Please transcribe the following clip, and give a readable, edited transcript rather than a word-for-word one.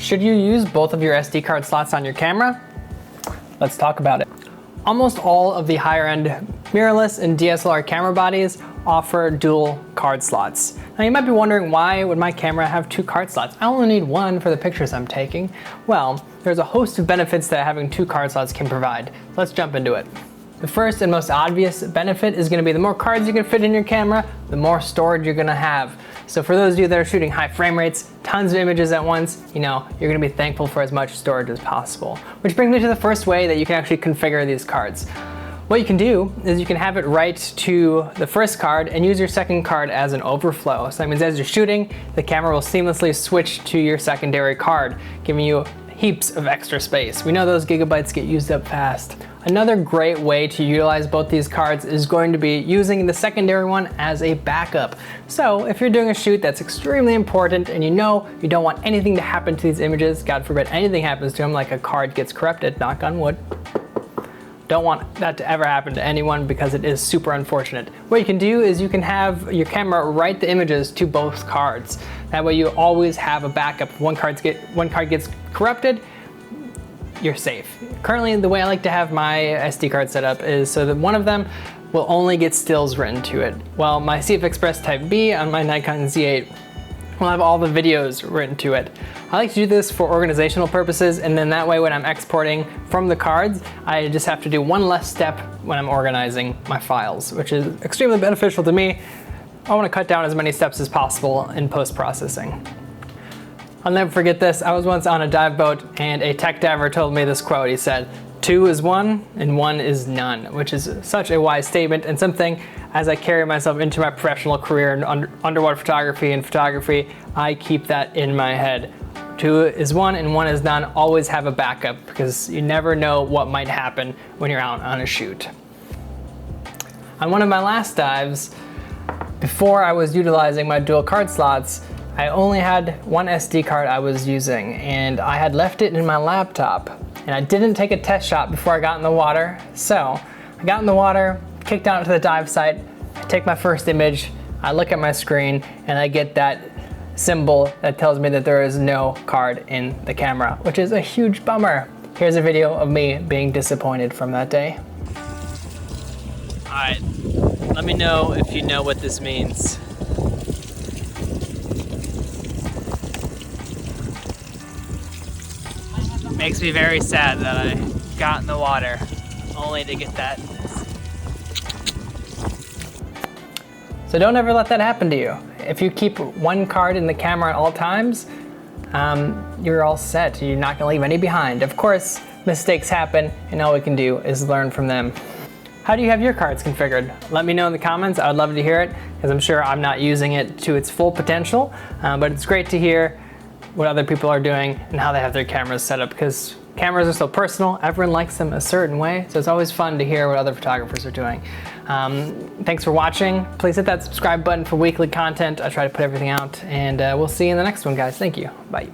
Should you use both of your SD card slots on your camera? Let's talk about it. Almost all of the higher end mirrorless and DSLR camera bodies offer dual card slots. Now you might be wondering, why would my camera have 2 card slots? I only need 1 for the pictures I'm taking. Well, there's a host of benefits that having 2 card slots can provide. Let's jump into it. The first and most obvious benefit is going to be the more cards you can fit in your camera, the more storage you're going to have. So for those of you that are shooting high frame rates, tons of images at once, you're going to be thankful for as much storage as possible. Which brings me to the first way that you can actually configure these cards. What you can do is you can have it write to the first card and use your second card as an overflow. So that means as you're shooting, the camera will seamlessly switch to your secondary card, giving you heaps of extra space. We know those gigabytes get used up fast. Another great way to utilize both these cards is going to be using the secondary one as a backup. So if you're doing a shoot that's extremely important and you don't want anything to happen to these images, God forbid anything happens to them, like a card gets corrupted, knock on wood. Don't want that to ever happen to anyone because it is super unfortunate. What you can do is you can have your camera write the images to both cards. That way you always have a backup. If one card gets corrupted, you're safe. Currently, the way I like to have my SD card set up is so that one of them will only get stills written to it. Well, my CF Express Type B on my Nikon Z8 will have all the videos written to it. I like to do this for organizational purposes, and then that way when I'm exporting from the cards, I just have to do one less step when I'm organizing my files, which is extremely beneficial to me. I want to cut down as many steps as possible in post-processing. I'll never forget this. I was once on a dive boat and a tech diver told me this quote. He said, 2 is 1 and 1 is none, which is such a wise statement and something as I carry myself into my professional career in underwater photography and photography, I keep that in my head. 2 is 1 and 1 is none. Always have a backup because you never know what might happen when you're out on a shoot. On one of my last dives, before I was utilizing my dual card slots, I only had one SD card I was using and I had left it in my laptop and I didn't take a test shot before I got in the water. So I got in the water, kicked out to the dive site, I take my first image, I look at my screen and I get that symbol that tells me that there is no card in the camera, which is a huge bummer. Here's a video of me being disappointed from that day. All right, let me know if you know what this means. Makes me very sad that I got in the water only to get that. So don't ever let that happen to you. If you keep one card in the camera at all times, you're all set. You're not gonna leave any behind. Of course, mistakes happen and all we can do is learn from them. How do you have your cards configured? Let me know in the comments. I would love to hear it because I'm sure I'm not using it to its full potential, but it's great to hear what other people are doing and how they have their cameras set up because cameras are so personal. Everyone likes them a certain way, so it's always fun to hear what other photographers are doing. Thanks for watching. Please hit that subscribe button for weekly content. I try to put everything out, and we'll see you in the next one, guys. Thank you. Bye.